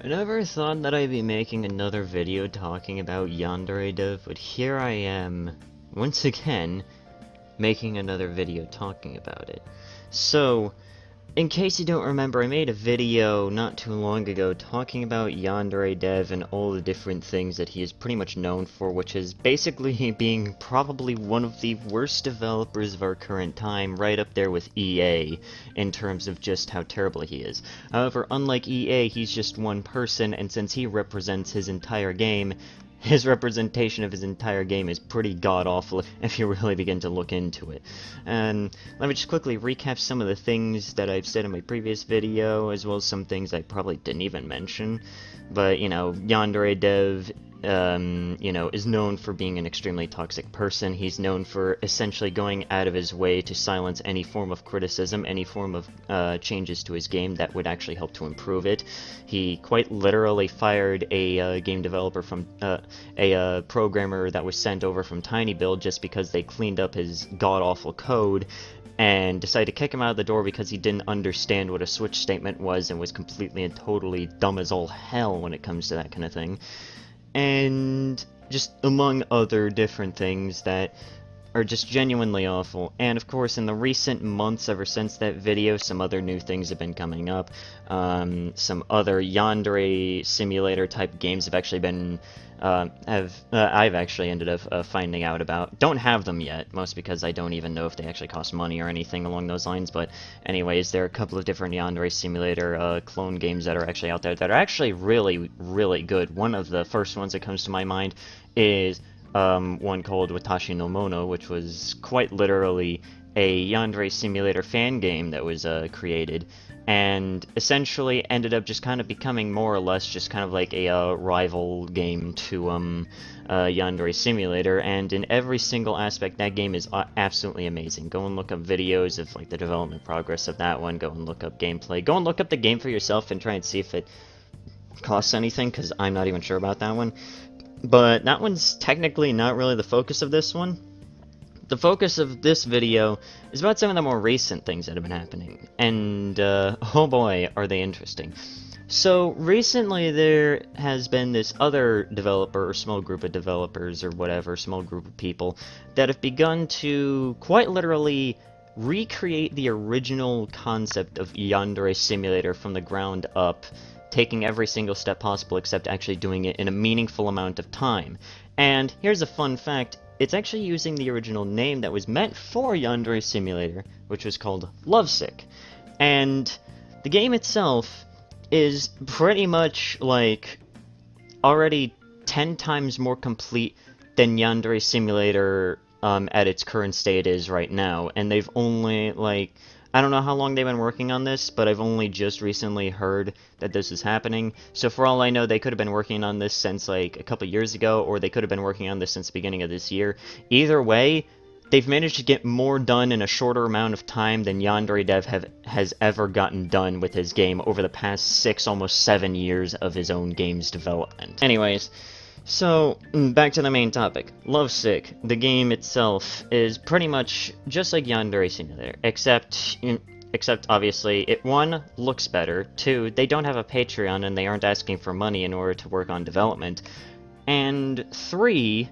I never thought that I'd be making another video talking about YandereDev, but here I am, once again, making another video talking about it. So, in case you don't remember, I made a video not too long ago talking about YandereDev and all the different things that he is pretty much known for, which is basically being probably one of the worst developers of our current time, right up there with EA, in terms of just how terrible he is. However, unlike EA, he's just one person, and since he represents his entire game, his representation of his entire game is pretty god-awful if you really begin to look into it. And let me just quickly recap some of the things that I've said in my previous video, as well as some things I probably didn't even mention. But, you know, YandereDev, is known for being an extremely toxic person. He's known for essentially going out of his way to silence any form of criticism, any form of changes to his game that would actually help to improve it. He quite literally fired a game developer from a programmer that was sent over from TinyBuild just because they cleaned up his god-awful code, and decided to kick him out of the door because he didn't understand what a switch statement was and was completely and totally dumb as all hell when it comes to that kind of thing. And just among other different things that are just genuinely awful. And of course, in the recent months ever since that video, some other new things have been coming up. Some other Yandere simulator type games have actually been I've actually ended up finding out about. Don't have them yet, most because I don't even know if they actually cost money or anything along those lines, but anyways, there are a couple of different Yandere simulator clone games that are actually out there that are actually really, really good. One of the first ones that comes to my mind is one called Watashi no Mono, which was quite literally a Yandere simulator fan game that was created, and essentially ended up just kind of becoming more or less just kind of like a rival game to Yandere Simulator, and in every single aspect that game is absolutely amazing. Go and look up videos of like the development progress of that one, go and look up gameplay, go and look up the game for yourself and try and see if it costs anything, because I'm not even sure about that one. But that one's technically not really the focus of this one. The focus of this video is about some of the more recent things that have been happening, and oh boy, are they interesting. So, recently there has been this other developer, or small group of developers, or whatever, small group of people, that have begun to quite literally recreate the original concept of Yandere Simulator from the ground up, taking every single step possible except actually doing it in a meaningful amount of time. And here's a fun fact. It's actually using the original name that was meant for Yandere Simulator, which was called Lovesick. And the game itself is pretty much, like, already 10 times more complete than Yandere Simulator at its current state is right now. And they've only, like, I don't know how long they've been working on this, but I've only just recently heard that this is happening. So for all I know, they could have been working on this since like a couple years ago, or they could have been working on this since the beginning of this year. Either way, they've managed to get more done in a shorter amount of time than YandereDev has ever gotten done with his game over the past 6, almost 7 years of his own game's development. Anyways, so, back to the main topic. Lovesick, the game itself, is pretty much just like Yandere Simulator, except obviously, it 1, looks better, 2, they don't have a Patreon and they aren't asking for money in order to work on development, and 3,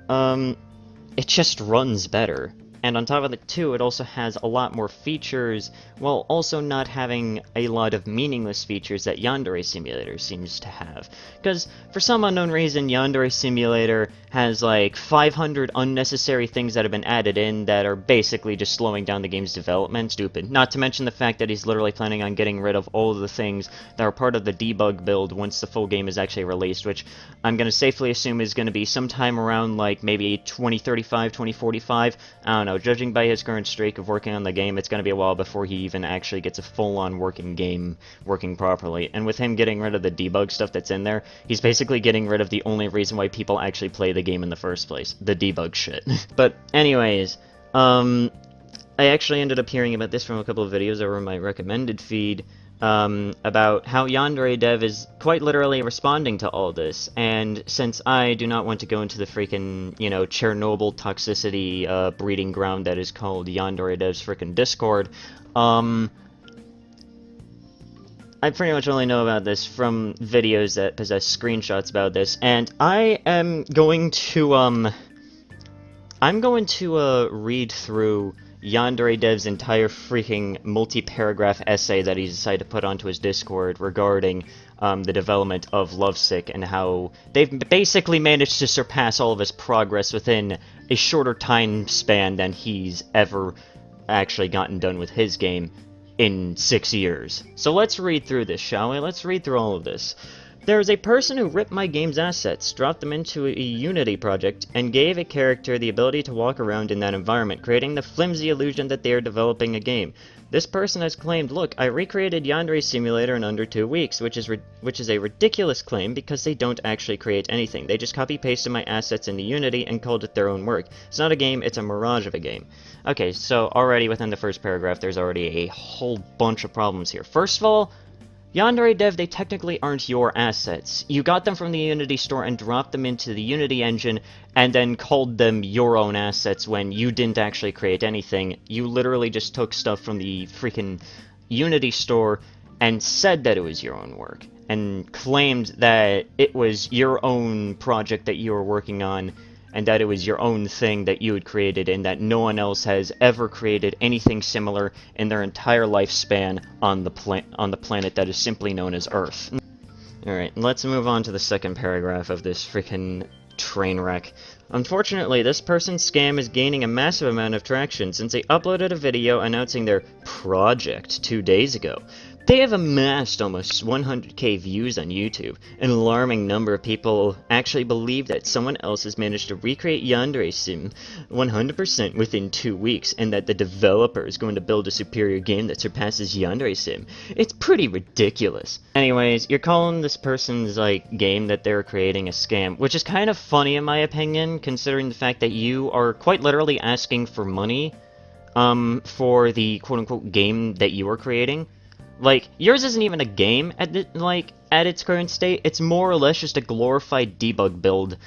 it just runs better. And on top of it, too, it also has a lot more features, while also not having a lot of meaningless features that Yandere Simulator seems to have. Because, for some unknown reason, Yandere Simulator has, like, 500 unnecessary things that have been added in that are basically just slowing down the game's development. Stupid. Not to mention the fact that he's literally planning on getting rid of all of the things that are part of the debug build once the full game is actually released, which I'm going to safely assume is going to be sometime around, like, maybe 2035, 2045, I don't know. Judging by his current streak of working on the game, it's going to be a while before he even actually gets a full-on working game working properly. And with him getting rid of the debug stuff that's in there, he's basically getting rid of the only reason why people actually play the game in the first place. The debug shit. But anyways, I actually ended up hearing about this from a couple of videos over my recommended feed, about how YandereDev is quite literally responding to all this, and since I do not want to go into the freaking, Chernobyl toxicity, breeding ground that is called YandereDev's freaking Discord, I pretty much only know about this from videos that possess screenshots about this, and I am going to, read through YandereDev's entire freaking multi-paragraph essay that he decided to put onto his Discord regarding the development of Lovesick and how they've basically managed to surpass all of his progress within a shorter time span than he's ever actually gotten done with his game in 6 years. So let's read through this, shall we? Let's read through all of this. There is a person who ripped my game's assets, dropped them into a Unity project, and gave a character the ability to walk around in that environment, creating the flimsy illusion that they are developing a game. This person has claimed, look, I recreated Yandere Simulator in under 2 weeks, which is a ridiculous claim because they don't actually create anything. They just copy-pasted my assets into Unity and called it their own work. It's not a game, it's a mirage of a game. Okay, so already within the first paragraph, there's already a whole bunch of problems here. First of all, YandereDev, they technically aren't your assets. You got them from the Unity store and dropped them into the Unity engine and then called them your own assets when you didn't actually create anything. You literally just took stuff from the freaking Unity store and said that it was your own work and claimed that it was your own project that you were working on and that it was your own thing that you had created and that no one else has ever created anything similar in their entire lifespan on the planet that is simply known as Earth. Alright, let's move on to the second paragraph of this freaking train wreck. Unfortunately, this person's scam is gaining a massive amount of traction since they uploaded a video announcing their project 2 days ago. They have amassed almost 100k views on YouTube. An alarming number of people actually believe that someone else has managed to recreate Yandere Sim 100% within 2 weeks, and that the developer is going to build a superior game that surpasses Yandere Sim. It's pretty ridiculous. Anyways, you're calling this person's, game that they're creating a scam, which is kind of funny in my opinion, considering the fact that you are quite literally asking for money, for the quote-unquote game that you are creating. Like, yours isn't even a game at its current state. It's more or less just a glorified debug build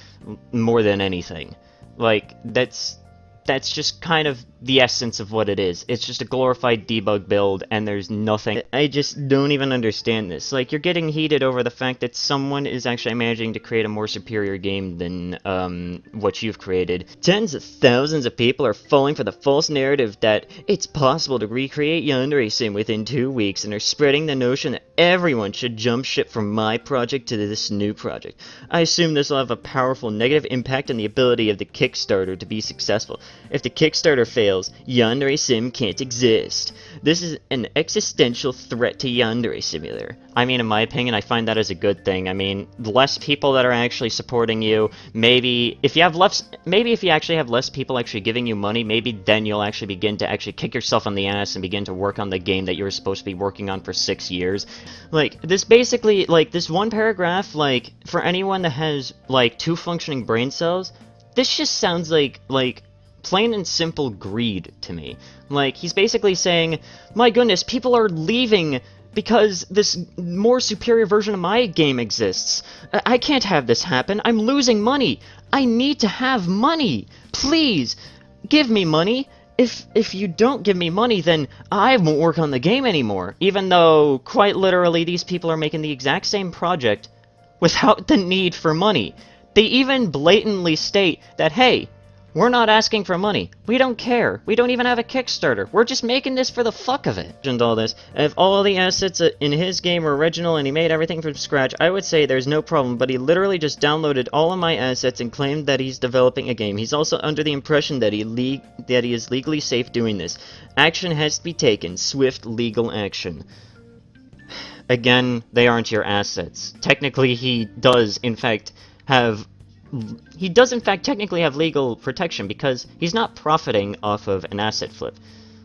more than anything. Like, that's just kind of the essence of what it is. It's just a glorified debug build, and there's nothing. I just don't even understand this. Like, you're getting heated over the fact that someone is actually managing to create a more superior game than, what you've created. Tens of thousands of people are falling for the false narrative that it's possible to recreate Yandere Sim within 2 weeks, and are spreading the notion that everyone should jump ship from my project to this new project. I assume this will have a powerful negative impact on the ability of the Kickstarter to be successful. If the Kickstarter fails, Yandere Sim can't exist. This is an existential threat to Yandere Simulator. I mean, in my opinion, I find that as a good thing. I mean, less people that are actually supporting you, maybe if you actually have less people actually giving you money, maybe then you'll actually begin to actually kick yourself on the ass and begin to work on the game that you were supposed to be working on for 6 years. Like, this basically, this one paragraph, for anyone that has, 2 functioning brain cells, this just sounds like plain and simple greed to me. Like, he's basically saying, my goodness, people are leaving because this more superior version of my game exists. I can't have this happen. I'm losing money. I need to have money. Please, give me money. If you don't give me money, then I won't work on the game anymore. Even though, quite literally, these people are making the exact same project without the need for money. They even blatantly state that, hey, we're not asking for money. We don't care. We don't even have a Kickstarter. We're just making this for the fuck of it. And all this. If all the assets in his game were original and he made everything from scratch, I would say there's no problem, but he literally just downloaded all of my assets and claimed that he's developing a game. He's also under the impression that he is legally safe doing this. Action has to be taken. Swift legal action. Again, they aren't your assets. Technically, he does, in fact, technically have legal protection because he's not profiting off of an asset flip.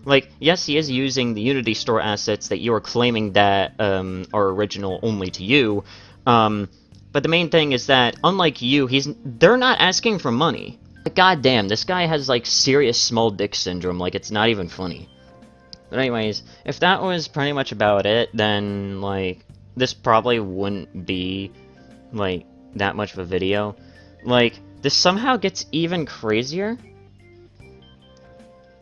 Like, yes, he is using the Unity store assets that you are claiming that are original only to you, but the main thing is that, unlike you, they're not asking for money. God damn, this guy has, serious small dick syndrome, it's not even funny. But anyways, if that was pretty much about it, then, this probably wouldn't be, that much of a video. This somehow gets even crazier?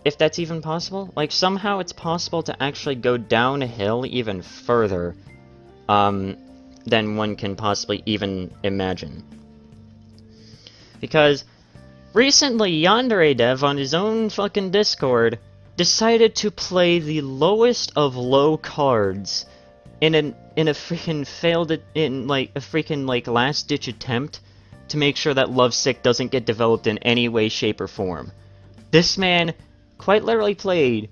If that's even possible? Somehow it's possible to actually go downhill even further than one can possibly even imagine. Because recently, YandereDev on his own fucking Discord decided to play the lowest of low cards in a freaking last ditch attempt to make sure that Lovesick doesn't get developed in any way, shape, or form. This man quite literally played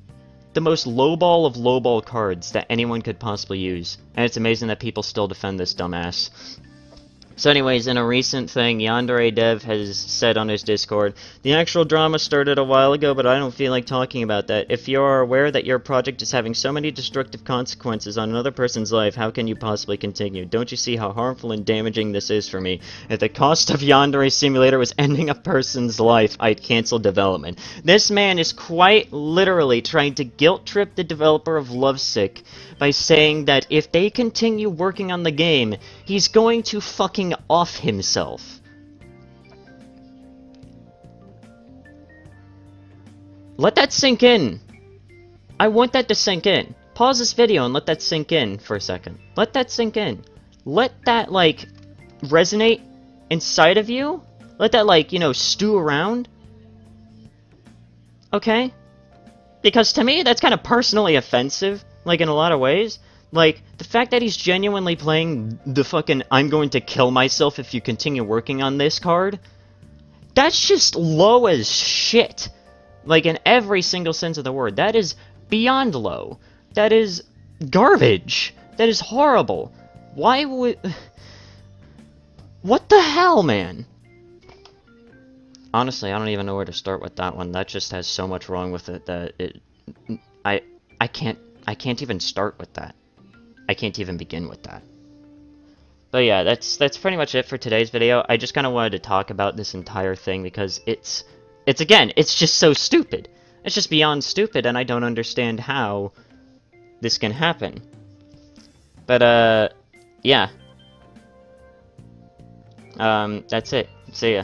the most lowball of lowball cards that anyone could possibly use, and it's amazing that people still defend this dumbass. So anyways, in a recent thing, YandereDev has said on his Discord, "The actual drama started a while ago, but I don't feel like talking about that. If you are aware that your project is having so many destructive consequences on another person's life, how can you possibly continue? Don't you see how harmful and damaging this is for me? If the cost of Yandere Simulator was ending a person's life, I'd cancel development." This man is quite literally trying to guilt-trip the developer of Lovesick by saying that if they continue working on the game, he's going to fucking off himself. Let that sink in. I want that to sink in. Pause this video and let that sink in for a second. Let that sink in. Let that, like, resonate inside of you. Let that, like, you know, stew around. Okay? Because to me, that's kind of personally offensive, like, in a lot of ways. Like, the fact that he's genuinely playing the fucking "I'm going to kill myself if you continue working on this" card, that's just low as shit. Like, in every single sense of the word. That is beyond low. That is garbage. That is horrible. Why would... What the hell, man? Honestly, I don't even know where to start with that one. That just has so much wrong with it that I can't even start with that. I can't even begin with that. But yeah, that's pretty much it for today's video. I just kind of wanted to talk about this entire thing because it's again, it's just so stupid. It's just beyond stupid, and I don't understand how this can happen. But yeah. That's it. See ya.